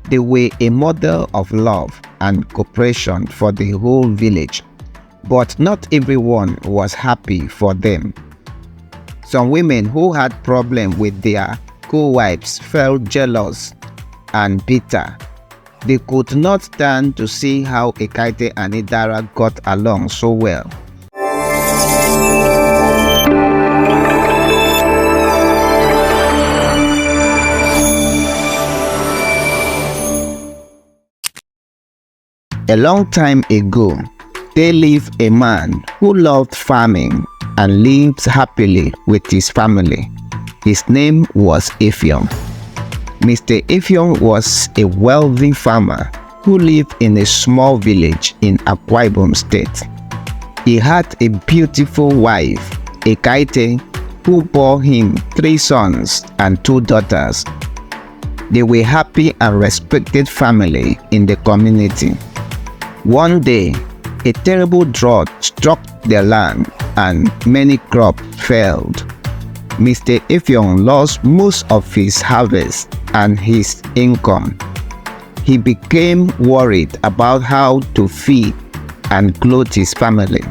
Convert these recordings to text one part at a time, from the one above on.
They were a model of love and cooperation for the whole village, but not everyone was happy for them. Some women who had problems with their co-wives felt jealous and bitter. They could not stand to see how Ekaette and Idara got along so well. A long time ago, there lived a man who loved farming and lived happily with his family. His name was Effiong. Mr. Effiong was a wealthy farmer who lived in a small village in Akwa State. He had a beautiful wife, Ekaette, who bore him 3 sons and 2 daughters. They were happy and respected family in the community. One day, a terrible drought struck their land and many crops failed. Mr. Effiong lost most of his harvest and his income. He became worried about how to feed and clothe his family.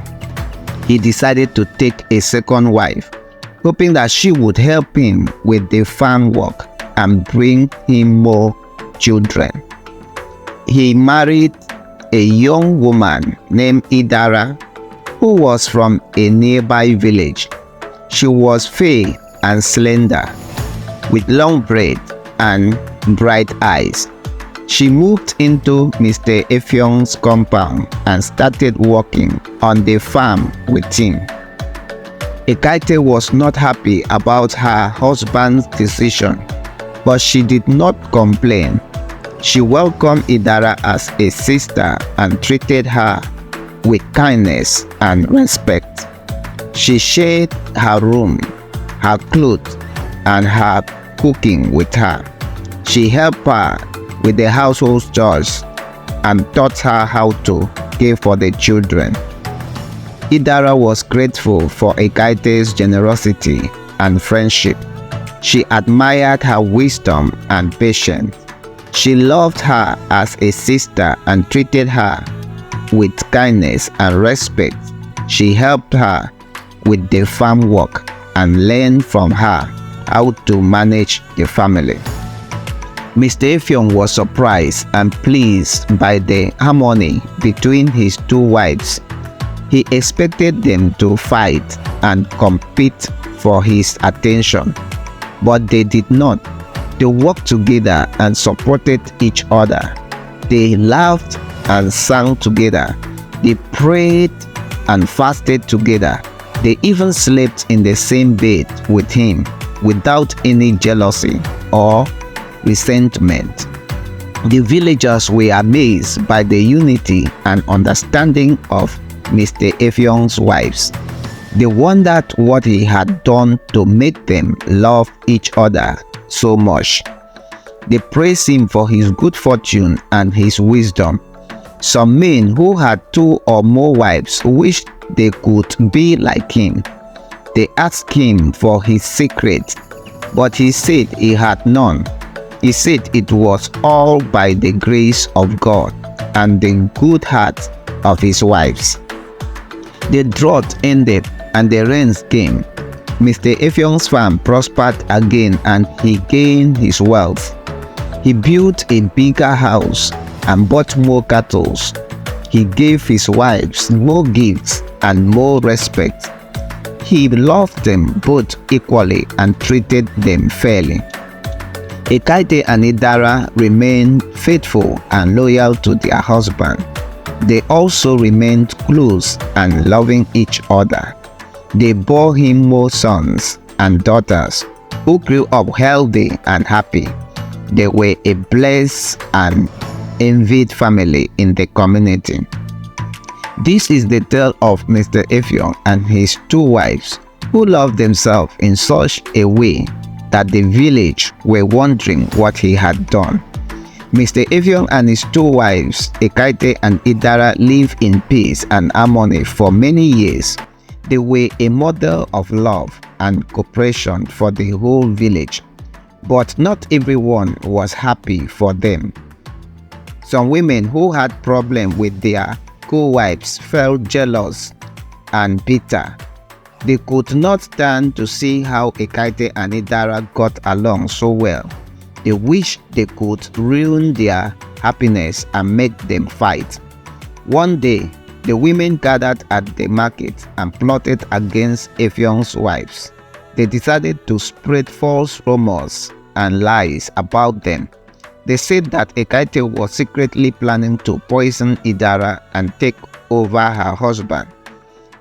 He decided to take a second wife, hoping that she would help him with the farm work and bring him more children. He married a young woman named Idara, who was from a nearby village. She was fair and slender, with long braids and bright eyes. She moved into Mr. Effiong's compound and started working on the farm with him. Ekaette was not happy about her husband's decision, but she did not complain. She welcomed Idara as a sister and treated her with kindness and respect. She shared her room, her clothes, and her cooking with her. She helped her with the household chores and taught her how to care for the children. Idara was grateful for Ekaette's generosity and friendship. She admired her wisdom and patience. She loved her as a sister and treated her with kindness and respect. She helped her with the farm work and learned from her how to manage the family. Mr. Effiong was surprised and pleased by the harmony between his 2 wives. He expected them to fight and compete for his attention, but they did not. They worked together and supported each other. They laughed and sang together. They prayed and fasted together. They even slept in the same bed with him without any jealousy or resentment. The villagers were amazed by the unity and understanding of Mr. Effiong's wives. They wondered what he had done to make them love each other so much. They praised him for his good fortune and his wisdom. Some men who had 2 or more wives wished they could be like him. They asked him for his secret, but he said he had none. He said it was all by the grace of God and the good heart of his wives. The drought ended and the rains came. Mr. Effiong's farm prospered again and he gained his wealth. He built a bigger house and bought more cattle. He gave his wives more gifts and more respect. He loved them both equally and treated them fairly. Ekaette and Idara remained faithful and loyal to their husband. They also remained close and loving each other. They bore him more sons and daughters who grew up healthy and happy. They were a blessed and envied family in the community. This is the tale of Mr. Effiong and his 2 wives who loved themselves in such a way that the village were wondering what he had done. Mr. Effiong and his 2 wives, Ekaette and Idara, lived in peace and harmony for many years. They were a model of love and cooperation for the whole village, but not everyone was happy for them. Some women who had problems with their co-wives felt jealous and bitter. They could not stand to see how Ekaette and Idara got along so well. They wished they could ruin their happiness and make them fight. One day, the women gathered at the market and plotted against Effiong's wives. They decided to spread false rumors and lies about them. They said that Ekaette was secretly planning to poison Idara and take over her husband.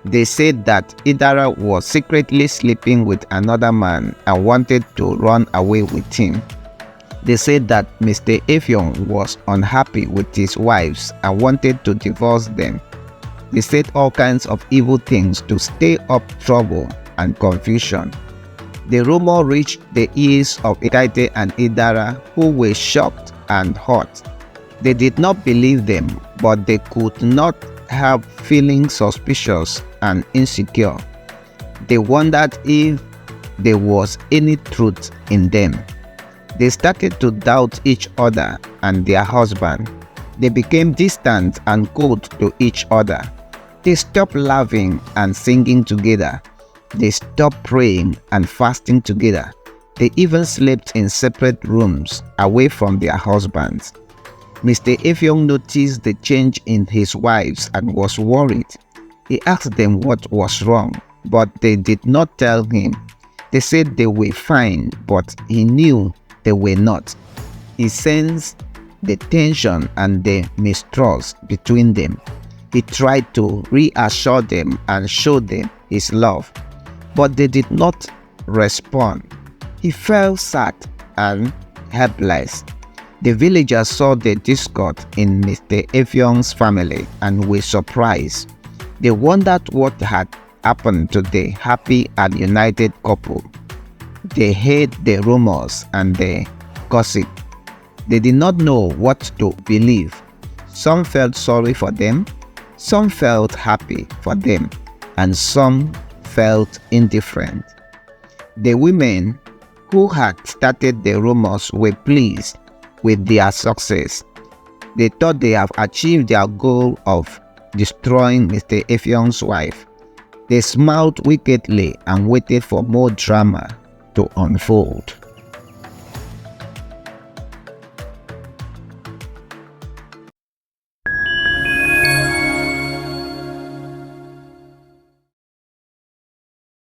They said that Idara was secretly sleeping with another man and wanted to run away with him. They said that Mr. Effiong was unhappy with his wives and wanted to divorce them. They said all kinds of evil things to stir up trouble and confusion. The rumor reached the ears of Ekaette and Idara, who were shocked and hurt. They did not believe them, but they could not help feeling suspicious and insecure. They wondered if there was any truth in them. They started to doubt each other and their husband. They became distant and cold to each other. They stopped laughing and singing together. They stopped praying and fasting together. They even slept in separate rooms away from their husbands. Mr. Effiong noticed the change in his wives and was worried. He asked them what was wrong, but they did not tell him. They said they were fine, but he knew they were not. He sensed the tension and the mistrust between them. He tried to reassure them and show them his love, but they did not respond. He felt sad and helpless. The villagers saw the discord in Mr. Effiong's family and were surprised. They wondered what had happened to the happy and united couple. They heard the rumors and the gossip. They did not know what to believe. Some felt sorry for them, some felt happy for them, and some felt indifferent. The women who had started the rumors were pleased with their success. They thought they have achieved their goal of destroying Mr. Effiong's wife. They smiled wickedly and waited for more drama to unfold.